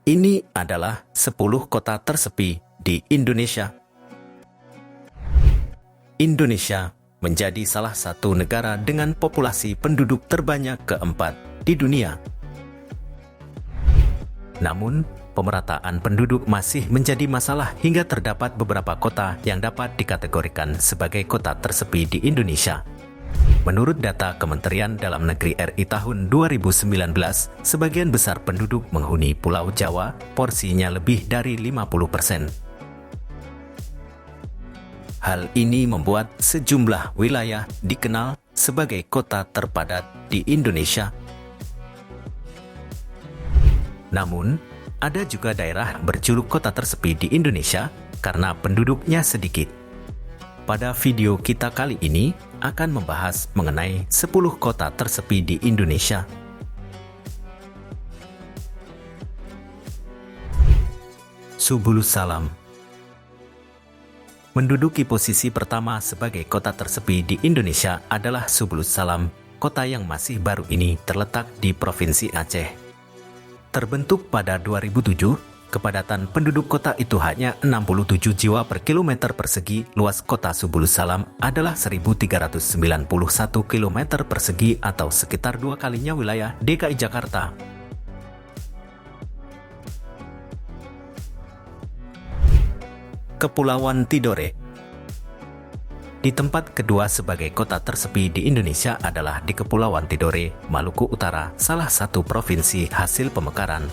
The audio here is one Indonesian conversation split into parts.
Ini adalah 10 kota tersepi di Indonesia. Indonesia menjadi salah satu negara dengan populasi penduduk terbanyak keempat di dunia. Namun, pemerataan penduduk masih menjadi masalah hingga terdapat beberapa kota yang dapat dikategorikan sebagai kota tersepi di Indonesia. Menurut data Kementerian Dalam Negeri RI tahun 2019, sebagian besar penduduk menghuni Pulau Jawa, porsinya lebih dari 50%. Hal ini membuat sejumlah wilayah dikenal sebagai kota terpadat di Indonesia. Namun, ada juga daerah berjuluk kota tersepi di Indonesia karena penduduknya sedikit. Pada video kita kali ini akan membahas mengenai 10 kota tersepi di Indonesia. Subulus Salam menduduki posisi pertama sebagai kota tersepi di Indonesia adalah Subulus Salam. Kota yang masih baru ini terletak di Provinsi Aceh. Terbentuk pada 2007, kepadatan penduduk kota itu hanya 67 jiwa per kilometer persegi. Luas kota Subulus Salam adalah 1.391 kilometer persegi atau sekitar 2 kalinya wilayah DKI Jakarta. Kepulauan Tidore. Di tempat kedua sebagai kota tersepi di Indonesia adalah di Kepulauan Tidore, Maluku Utara, salah satu provinsi hasil pemekaran.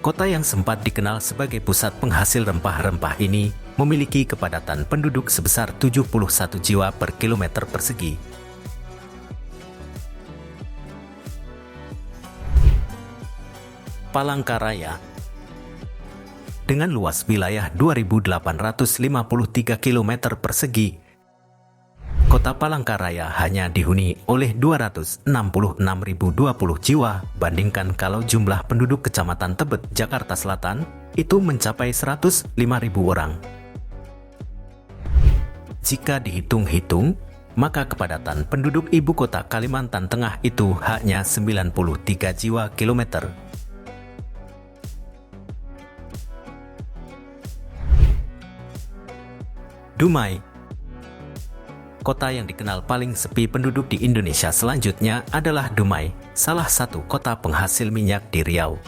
Kota yang sempat dikenal sebagai pusat penghasil rempah-rempah ini memiliki kepadatan penduduk sebesar 71 jiwa per kilometer persegi. Palangkaraya. Dengan luas wilayah 2.853 km persegi, kota Palangkaraya hanya dihuni oleh 266.020 jiwa, bandingkan kalau jumlah penduduk Kecamatan Tebet, Jakarta Selatan, itu mencapai 105.000 orang. Jika dihitung-hitung, maka kepadatan penduduk ibu kota Kalimantan Tengah itu hanya 93 jiwa kilometer. Dumai. Kota yang dikenal paling sepi penduduk di Indonesia selanjutnya adalah Dumai, salah satu kota penghasil minyak di Riau.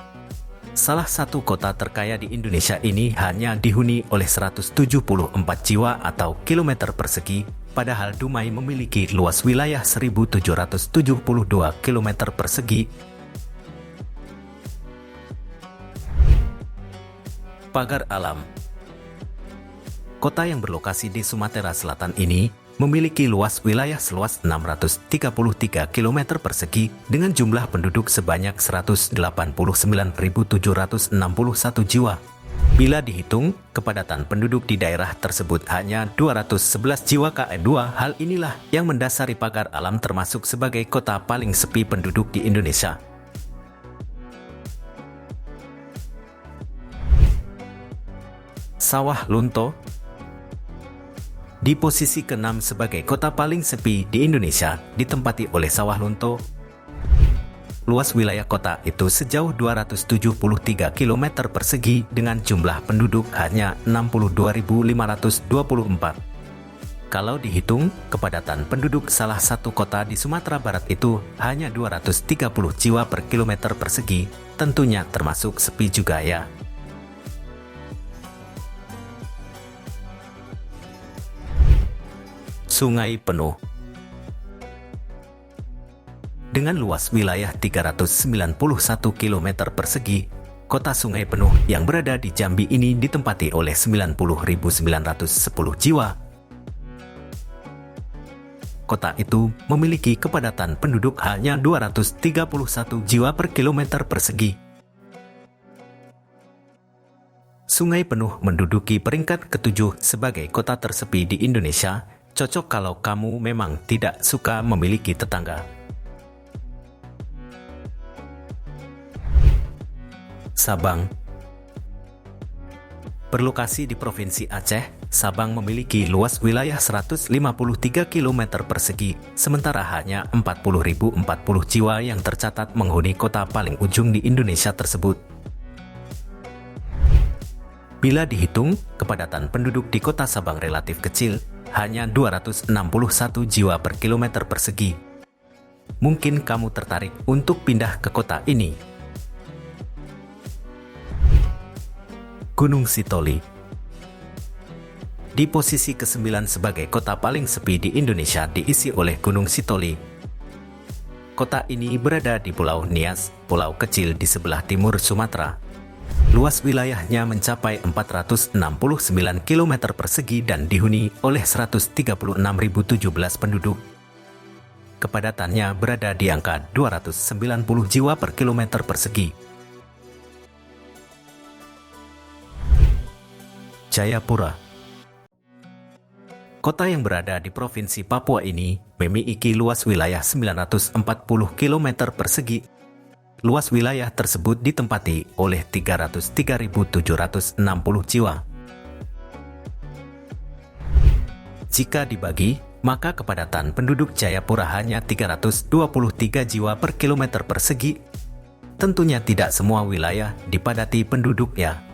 Salah satu kota terkaya di Indonesia ini hanya dihuni oleh 174 jiwa atau kilometer persegi, padahal Dumai memiliki luas wilayah 1.772 kilometer persegi. Pagar Alam. Kota yang berlokasi di Sumatera Selatan ini memiliki luas wilayah seluas 633 km persegi dengan jumlah penduduk sebanyak 189.761 jiwa. Bila dihitung, kepadatan penduduk di daerah tersebut hanya 211 jiwa KE2. Hal inilah yang mendasari Pagar Alam termasuk sebagai kota paling sepi penduduk di Indonesia. Sawah Lunto. Di posisi ke-6 sebagai kota paling sepi di Indonesia, ditempati oleh Sawah Lunto. Luas wilayah kota itu sejauh 273 km persegi dengan jumlah penduduk hanya 62.524. Kalau dihitung, kepadatan penduduk salah satu kota di Sumatera Barat itu hanya 230 jiwa per kilometer persegi, tentunya termasuk sepi juga ya. Sungai Penuh. Dengan luas wilayah 391 km persegi, kota Sungai Penuh yang berada di Jambi ini ditempati oleh 90.910 jiwa. Kota itu memiliki kepadatan penduduk hanya 231 jiwa per kilometer persegi. Sungai Penuh menduduki peringkat ke-7 sebagai kota tersepi di Indonesia. Cocok kalau kamu memang tidak suka memiliki tetangga. Sabang. Berlokasi di Provinsi Aceh, Sabang memiliki luas wilayah 153 km persegi, sementara hanya 40.040 jiwa yang tercatat menghuni kota paling ujung di Indonesia tersebut. Bila dihitung, kepadatan penduduk di kota Sabang relatif kecil, hanya 261 jiwa per kilometer persegi. Mungkin kamu tertarik untuk pindah ke kota ini. Gunung Sitoli. Di posisi ke-9 sebagai kota paling sepi di Indonesia diisi oleh Gunung Sitoli. Kota ini berada di Pulau Nias, pulau kecil di sebelah timur Sumatera. Luas wilayahnya mencapai 469 km persegi dan dihuni oleh 136.017 penduduk. Kepadatannya berada di angka 290 jiwa per kilometer persegi. Jayapura. Kota yang berada di Provinsi Papua ini memiliki luas wilayah 940 km persegi. Luas wilayah tersebut ditempati oleh 303.760 jiwa. Jika dibagi, maka kepadatan penduduk Jayapura hanya 323 jiwa per kilometer persegi. Tentunya tidak semua wilayah dipadati penduduknya.